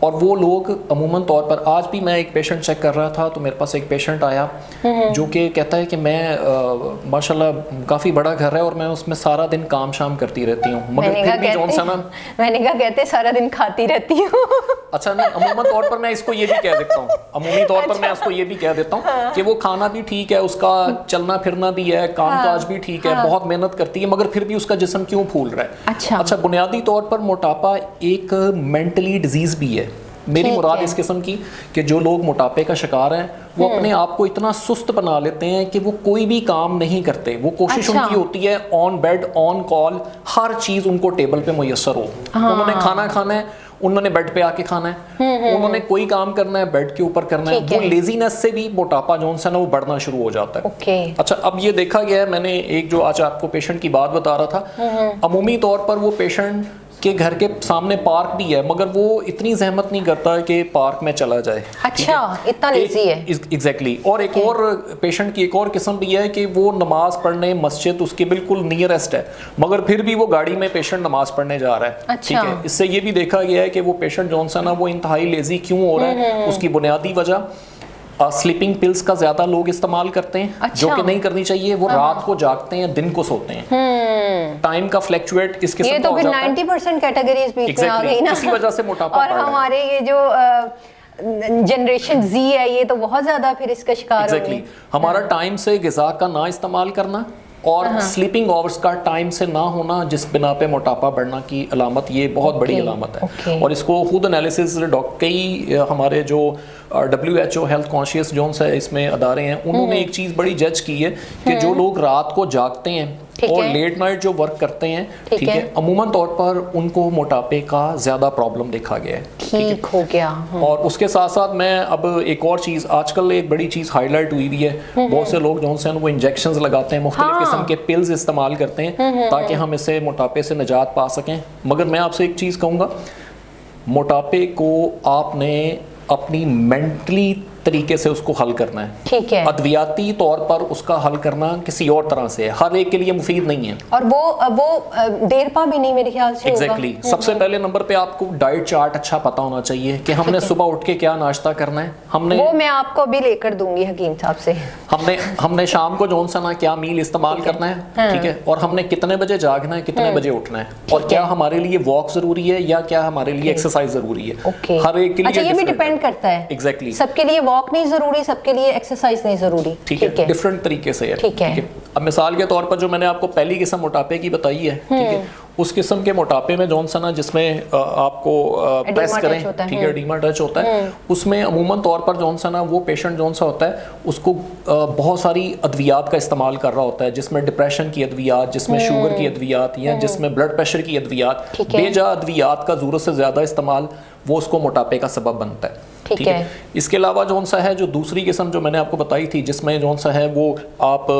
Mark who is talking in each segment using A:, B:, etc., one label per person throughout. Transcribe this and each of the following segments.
A: اور وہ لوگ عموماً طور پر, آج بھی میں ایک پیشنٹ چیک کر رہا تھا تو میرے پاس ایک پیشنٹ آیا جو کہ کہتا ہے کہ میں ماشاءاللہ کافی بڑا گھر ہے اور میں اس میں سارا دن کام شام کرتی رہتی ہوں, مگر پھر بھی جون سا نا,
B: میں نے کہا کہتے سارا دن کھاتی رہتی ہوں.
A: اچھا نہیں, عموماً طور پر میں اس کو یہ بھی کہہ دیتا ہوں, عمومی طور پر میں اس کو یہ بھی کہہ دیتا ہوں کہ وہ کھانا بھی ٹھیک ہے, اس کا چلنا پھرنا بھی ہے, کام کاج بھی ٹھیک ہے, بہت محنت کرتی ہے, مگر پھر بھی اس کا جسم کیوں پھول رہا ہے. اچھا بنیادی طور پر موٹاپا ایک مینٹلی ڈیزیز بھی ہے. میری مراد اس قسم کی کہ جو لوگ موٹاپے کا شکار ہیں وہ اپنے آپ کو اتنا سست بنا لیتے ہیں کہ وہ کوئی بھی کام نہیں کرتے. وہ کوشش ان کی ہوتی ہے آن بیڈ آن کال ہر چیز ان کو ٹیبل پہ میسر ہو. انہوں نے کھانا کھانا ہے, انہوں نے بیڈ پہ آ کے کھانا ہے, انہوں نے کوئی کام کرنا ہے بیڈ کے اوپر کرنا ہے. وہ لیزینس سے بھی موٹاپا جو ہے نا وہ بڑھنا شروع ہو جاتا ہے. اچھا اب یہ دیکھا گیا ہے, میں نے ایک جو آج آپ کو پیشنٹ کی بات بتا رہا تھا, عمومی طور پر وہ پیشنٹ کہ گھر کے سامنے پارک بھی ہے مگر وہ اتنی زحمت نہیں کرتا کہ پارک میں چلا جائے.
B: اچھا اتنا لیزی ہے.
A: ایگزیکٹلی. اور ایک اور پیشنٹ کی ایک اور قسم بھی ہے کہ وہ نماز پڑھنے مسجد اس کے بالکل نیئرسٹ ہے مگر پھر بھی وہ گاڑی میں پیشنٹ نماز پڑھنے جا رہا ہے. ٹھیک ہے, اس سے یہ بھی دیکھا گیا ہے کہ وہ پیشنٹ جو ہے نا وہ انتہائی لیزی کیوں ہو رہا ہے. اس کی بنیادی وجہ سلیپنگ پلز کا زیادہ لوگ استعمال کرتے ہیں جو کہ نہیں کرنی چاہیے. وہ رات کو جاگتے ہیں, دن کو سوتے ہیں. ٹائم کا فلیکچویٹ اس قسم کا ہو جاتا ہے.
B: یہ تو پھر 90% کیٹیگریز بیچ میں آ گئی نا,
A: اسی وجہ سے موٹاپا
B: اور ہمارے یہ جو جنریشن زی ہے یہ تو بہت زیادہ پھر اس کا شکار ہو گئی.
A: ہمارا ٹائم سے غذا کا نہ استعمال کرنا اور سلیپنگ آورز کا ٹائم سے نہ ہونا جس بنا پہ موٹاپا بڑھنا کی علامت, یہ بہت بڑی علامت ہے. اور اس کو خود انالیسز کئی ہمارے جو WHO ہیلتھ کانشیس جونس ہے اس میں ادارے ہیں, انہوں نے ایک چیز بڑی جج کی ہے کہ جو لوگ رات کو جاگتے ہیں اور لیٹ نائٹ جو ورک کرتے ہیں, ٹھیک ہے, عموماً طور پر ان کو موٹاپے کا زیادہ پرابلم دیکھا گیا ہے.
B: ٹھیک ہو گیا.
A: اور اس کے ساتھ ساتھ میں اب ایک اور چیز, آج کل ایک بڑی چیز ہائی لائٹ ہوئی بھی ہے, بہت سے لوگ جو ہیں وہ انجیکشنز لگاتے ہیں, مختلف قسم کے پلز استعمال کرتے ہیں تاکہ ہم اس سے موٹاپے سے نجات پا سکیں. مگر میں آپ سے ایک چیز کہوں گا, موٹاپے کو آپ نے اپنی مینٹلی طریقے سے اس کو حل کرنا ہے.
B: ٹھیک ہے.
A: ادویاتی طور پر اس کا حل کرنا کسی اور طرح سے ہر ایک کے لیے مفید نہیں ہے, اور
B: وہ دیر پا بھی نہیں میرے خیال سے.
A: ایگزیکٹلی. سب سے پہلے نمبر پہ آپ کو ڈائٹ چارٹ اچھا پتا ہونا چاہیے کہ ہم نے صبح اٹھ کے کیا ناشتہ کرنا ہے.
B: وہ میں آپ کو بھی لے کر دوں گی حکیم صاحب سے.
A: ہم نے شام کو جون سا نا کیا میل استعمال کرنا ہے, ٹھیک ہے, اور ہم نے کتنے بجے جاگنا ہے, کتنے بجے اٹھنا ہے, اور کیا ہمارے لیے واک ضروری ہے یا کیا ہمارے لیے ایکسرسائز ضروری ہے. ہر ایک کے لیے
B: یہ بھی ڈیپینڈ کرتا ہے.
A: ایگزیکٹلی.
B: سب کے لیے واک نہیں ضروری, سب کے لیے ایکسرسائز نہیں ضروری.
A: ٹھیک ہے, ڈفرنٹ طریقے سے ہے. ٹھیک ہے. اب مثال کے طور پر جو میں نے آپ کو پہلی قسم موٹاپے کی بتائی ہے, ٹھیک ہے, اس قسم کے موٹاپے میں جون سا نا جس میں آپ کو پریس کریں, ٹھیک ہے, ایڈیما ٹچ ہوتا ہے, اس میں عموماً طور پر جون سا نا وہ پیشنٹ جون سا ہوتا ہے اس کو بہت ساری ادویات کا استعمال کر رہا ہوتا ہے, جس میں ڈپریشن کی ادویات, جس میں شوگر کی ادویات, یا جس میں بلڈ پریشر کی ادویات, بے جا ادویات کا ضرورت سے زیادہ استعمال وہ اس کو موٹاپے کا سبب بنتا ہے. ٹھیک ہے. اس کے علاوہ جون سا ہے جو دوسری قسم جو میں نے آپ کو بتائی تھی جس میں جون سا ہے وہ آپ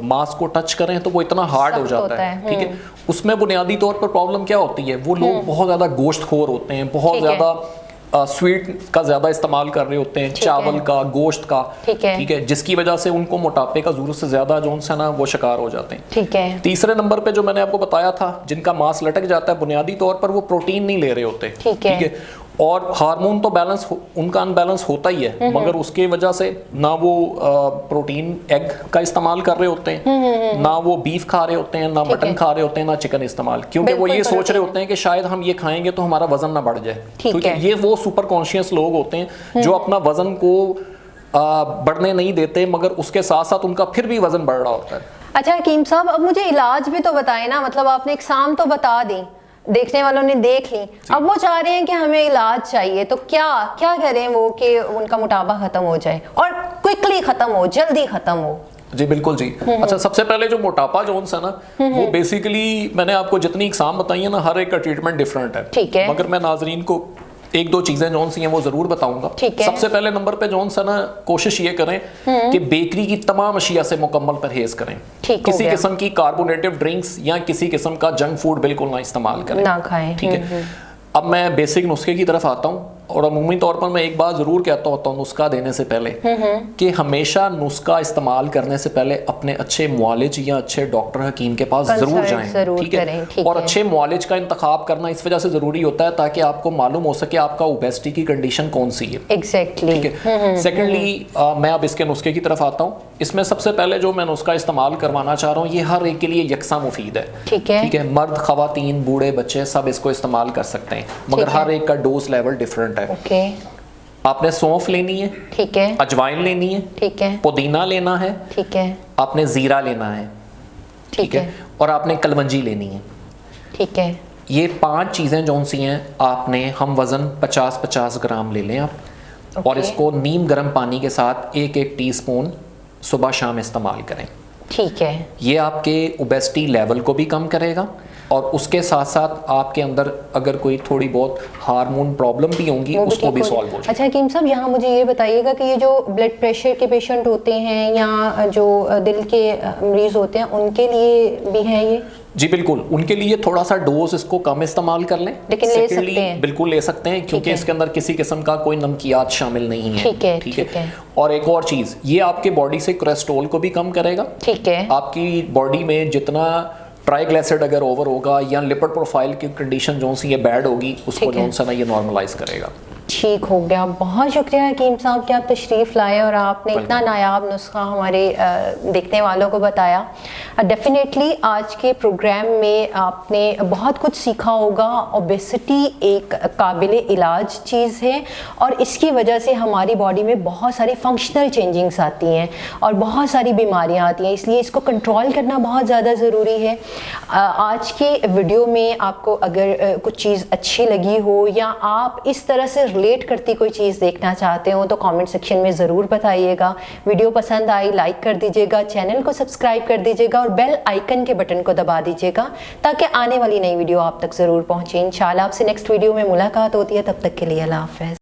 A: ماس کو ٹچ کریں تو وہ اتنا ہارڈ ہو جاتا ہے. ٹھیک ہے. اس میں بنیادی طور پر پرابلم کیا ہوتی ہے, وہ لوگ بہت زیادہ گوشت خور ہوتے ہیں, بہت زیادہ سویٹ کا زیادہ استعمال کر رہے ہوتے ہیں, چاول کا, گوشت کا, ٹھیک ہے, جس کی وجہ سے ان کو موٹاپے کا ضرورت سے زیادہ جو ہے نا وہ شکار ہو جاتے ہیں. ٹھیک ہے. تیسرے نمبر پہ جو میں نے آپ کو بتایا تھا جن کا ماس لٹک جاتا ہے, بنیادی طور پر وہ پروٹین نہیں لے رہے ہوتے. ٹھیک ہے. اور ہارمون تو بیلنس ان کا ان بیلنس ہوتا ہی ہے, مگر اس کی وجہ سے نہ وہ پروٹین ایگ کا استعمال کر رہے ہوتے ہیں, نہ وہ بیف کھا رہے ہوتے ہیں, نہ مٹن کھا رہے ہوتے ہیں, نہ چکن استعمال, کیونکہ وہ یہ سوچ رہے ہوتے ہیں کہ شاید ہم یہ کھائیں گے تو ہمارا وزن نہ بڑھ جائے. ٹھیک ہے. یہ وہ سپر کانشیس لوگ ہوتے ہیں جو اپنا وزن کو بڑھنے نہیں دیتے مگر اس کے ساتھ ساتھ ان کا پھر بھی وزن بڑھ رہا ہوتا ہے.
B: اچھا حکیم صاحب, اب مجھے علاج بھی تو بتائیں نا, مطلب آپ نے اقسام تو بتا دی, دیکھنے والوں نے دیکھ لی, اب وہ چاہ رہے ہیں کہ ہمیں علاج چاہیے, تو کیا کریں وہ کہ ان کا موٹاپا ختم ہو جائے اور کوئکلی ختم ہو, جلدی ختم ہو.
A: جی بالکل جی. اچھا سب سے پہلے جو موٹاپا جو ہے نا وہ بیسیکلی میں نے آپ کو جتنی اقسام بتائی ہیں نا ہر ایک کا ٹریٹمنٹ ڈفرینٹ ہے. ٹھیک ہے. مگر میں ناظرین کو ایک دو چیزیں جون سی ہیں وہ ضرور بتاؤں گا. سب سے پہلے نمبر پہ جون سا نا کوشش یہ کریں کہ بیکری کی تمام اشیاء سے مکمل پرہیز کریں. کسی قسم کی کاربونیٹیو ڈرنکس یا کسی قسم کا جنک فوڈ بالکل نہ استعمال کریں, نہ کھائیں. ٹھیک ہے. اب میں بیسک نسخے کی طرف آتا ہوں. اور عمومی طور پر میں ایک بات ضرور کہتا ہوتا ہوں نسخہ دینے سے پہلے کہ ہمیشہ نسخہ استعمال کرنے سے پہلے اپنے اچھے معالج یا اچھے ڈاکٹر حکیم کے پاس ضرور جائیں، ٹھیک ہے؟ اور اچھے معالج کا انتخاب کرنا اس وجہ سے ضروری ہوتا ہے تاکہ آپ کو معلوم ہو سکے آپ کا اوبیسٹی کی کنڈیشن کون سی ہے.
B: ایگزیکٹلی.
A: سیکنڈلی میں اب اس کے نسخے کی طرف آتا ہوں. اس میں سب سے پہلے جو میں نسخہ استعمال کروانا چاہ رہا ہوں یہ ہر ایک کے لیے یکساں مفید ہے. ٹھیک ہے، مرد، خواتین، بوڑھے، بچے سب اس کو استعمال کر سکتے ہیں، مگر ہر ایک کا ڈوز لیول ڈیفرنٹ ہے. آپ نے سونف لینی ہے، ٹھیک ہے، اجوائن لینی ہے، ٹھیک ہے، پودینہ لینا ہے، ٹھیک ہے، آپ نے زیرہ لینا ہے، ٹھیک ہے، اور آپ نے کلونجی لینی ہے، ٹھیک ہے. یہ 5 چیزیں جون سی ہیں آپ نے ہم وزن 50 گرام لے لیں آپ، اور اس کو نیم گرم پانی کے ساتھ 1 ٹی اسپون صبح شام استعمال کریں. ٹھیک ہے. یہ آپ کے اوبیسٹی لیول کو بھی کم کرے گا اور اس کے ساتھ ساتھ آپ کے اندر اگر کوئی تھوڑی بہت ہارمون پرابلم بھی ہوں گی اس کو بھی سالو ہو جائے.
B: اچھا حکیم صاحب، یہاں مجھے یہ بتائیے گا کہ یہ جو بلڈ پریشر کے پیشنٹ ہوتے ہیں یا جو دل کے مریض ہوتے ہیں ان کے لیے بھی ہے یہ؟
A: جی بالکل، ان کے لیے تھوڑا سا ڈوز اس کو کم استعمال کر لیں،
B: لیکن لے سکتے ہیں،
A: بالکل لے سکتے ہیں، کیونکہ اس کے اندر کسی قسم کا کوئی نمکیات شامل نہیں ہے. ٹھیک ہے. اور ایک اور چیز، یہ آپ کے باڈی سے کولیسٹرول کو بھی کم کرے گا. ٹھیک ہے. آپ کی باڈی میں جتنا ٹرائی گلیسرائڈ اگر اوور ہوگا یا لپڈ پروفائل کی کنڈیشن جو سی یہ بیڈ ہوگی اس کو جو سا نا یہ نارملائز کرے گا. ٹھیک ہو گیا. بہت شکریہ حکیم صاحب کہ آپ تشریف لائے اور آپ نے اتنا نایاب نسخہ ہمارے دیکھنے والوں کو بتایا. ڈیفینیٹلی آج کے پروگرام میں آپ نے بہت کچھ سیکھا ہوگا. اوبیسٹی ایک قابل علاج چیز ہے اور اس کی وجہ سے ہماری باڈی میں بہت ساری فنکشنل چینجنگس آتی ہیں اور بہت ساری بیماریاں آتی ہیں، اس لیے اس کو کنٹرول کرنا بہت زیادہ ضروری ہے. آج کے ویڈیو میں آپ کو اگر کچھ چیز اچھی لگی ہو یا آپ اس طرح سے ریلیٹ کرتی کوئی چیز دیکھنا چاہتے ہو تو کامنٹ سیکشن میں ضرور بتائیے گا. ویڈیو پسند آئی لائک کر دیجیے گا، چینل کو سبسکرائب کر دیجیے گا اور بیل آئیکن کے بٹن کو دبا دیجیے گا تاکہ آنے والی نئی ویڈیو آپ تک ضرور پہنچے. انشاءاللہ آپ سے نیکسٹ ویڈیو میں ملاقات ہوتی ہے، تب تک کے لیے اللہ حافظ.